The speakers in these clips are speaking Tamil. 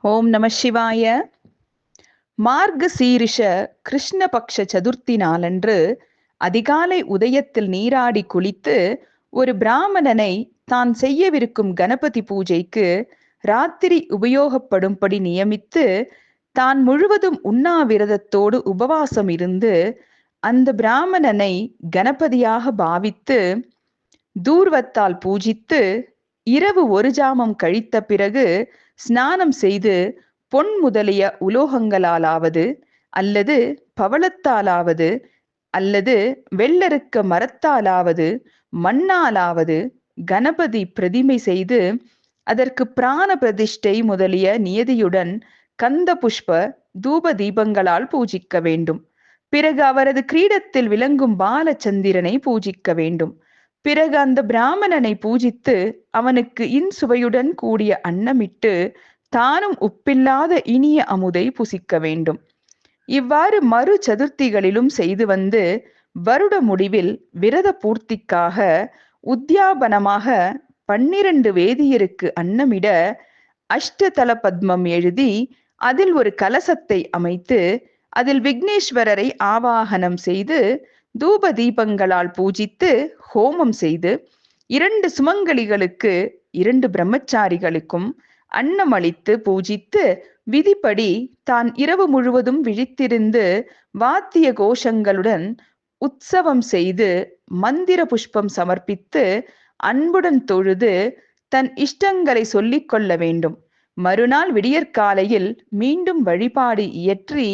ஓம் நம சிவாய. மார்க சீரிஷ கிருஷ்ணபக்ஷ சதுர்த்தி நாளன்று அதிகாலை உதயத்தில் நீராடி குளித்து ஒரு பிராமணனை தான் செய்யவிருக்கும் கணபதி பூஜைக்கு ராத்திரி உபயோகப்படும்படி நியமித்து தான் முழுவதும் உண்ணாவிரதத்தோடு உபவாசம் இருந்து அந்த பிராமணனை கணபதியாக பாவித்து தூர்வத்தால் பூஜித்து இரவு ஒரு ஜாமம் கழித்த பிறகு ஸ்நானம் செய்து பொன் முதலிய உலோகங்களாலாவது அல்லது பவளத்தாலாவது அல்லது வெள்ளருக்க மரத்தாலாவது மண்ணாலாவது கணபதி பிரதிமை செய்து அதற்கு பிராண பிரதிஷ்டை முதலிய நியதியுடன் கந்த புஷ்ப தூப தீபங்களால் பூஜிக்க வேண்டும். பிறகு அவரது கிரீடத்தில் விளங்கும் பாலச்சந்திரனை பூஜிக்க வேண்டும். பிறகு அந்த பிராமணனை பூஜித்து அவனுக்கு இன்சுவையுடன் கூடிய அன்னமிட்டு தானும் உப்பில்லாத இனிய அமுதை புசிக்க வேண்டும். இவ்வாறு மறு சதுர்த்திகளிலும் செய்து வந்து வருட முடிவில் விரத பூர்த்திக்காக உத்தியாபனமாக 12 வேதியருக்கு அன்னமிட அஷ்டதல பத்மம் எழுதி அதில் ஒரு கலசத்தை அமைத்து அதில் விக்னேஸ்வரரை ஆவாகனம் செய்து தூப தீபங்களால் பூஜித்து ஹோமம் செய்து 2 சுமங்கலிகளுக்கு 2 பிரம்மச்சாரிகளுக்கும் அன்னமளித்து பூஜித்து விதிப்படி தான் இரவு முழுவதும் விழித்திருந்து வாத்திய கோஷங்களுடன் உற்சவம் செய்து மந்திர புஷ்பம் சமர்ப்பித்து அன்புடன் தொழுது தன் இஷ்டங்களை சொல்லிக் கொள்ள வேண்டும். மறுநாள் விடியற்காலையில் மீண்டும் வழிபாடு இயற்றி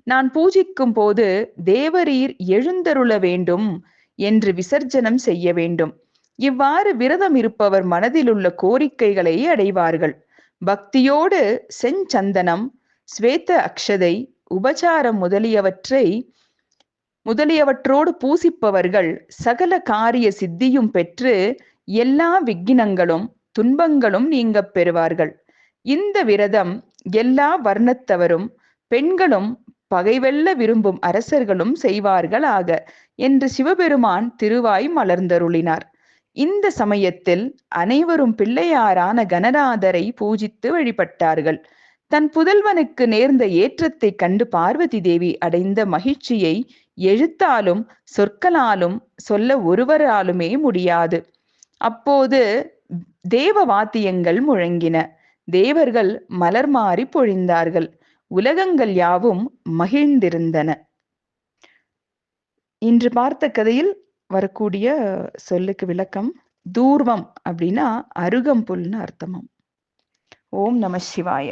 நான் பூஜிக்கும் போது தேவரீர் எழுந்தருள வேண்டும் என்று விசர்ஜனம் செய்ய வேண்டும். இவ்வாறு விரதம் இருப்பவர் மனதிலுள்ள கோரிக்கைகளை அடைவார்கள். பக்தியோடு செஞ்சந்தனம், ஸ்வேத அக்ஷதை, உபசாரம் முதலியவற்றோடு பூசிப்பவர்கள் சகல காரிய சித்தியும் பெற்று எல்லா விக்கினங்களும் துன்பங்களும் நீங்க பெறுவார்கள். இந்த விரதம் எல்லா வர்ணத்தவரும் பெண்களும் பகைவெல்ல விரும்பும் அரசர்களும் செய்வார்களாக என்று சிவபெருமான் திருவாய் மலர்ந்தருளினார். இந்த சமயத்தில் அனைவரும் பிள்ளையாரான கணநாதரை பூஜித்து வழிபட்டார்கள். தன் புதல்வனுக்கு நேர்ந்த ஏற்றத்தை கண்டு பார்வதி தேவி அடைந்த மகிழ்ச்சியை எழுத்தாலும் சொற்களாலும் சொல்ல ஒருவராலுமே முடியாது. அப்போது தேவ வாத்தியங்கள் முழங்கின. தேவர்கள் மலர் மாறி பொழிந்தார்கள். உலகங்கள் யாவும் மகிழ்ந்திருந்தன. இன்று பார்த்த கதையில் வரக்கூடிய சொல்லுக்கு விளக்கம். தூர்வம் அப்படின்னா அருகம்புல்னு அர்த்தமாம். ஓம் நம சிவாய.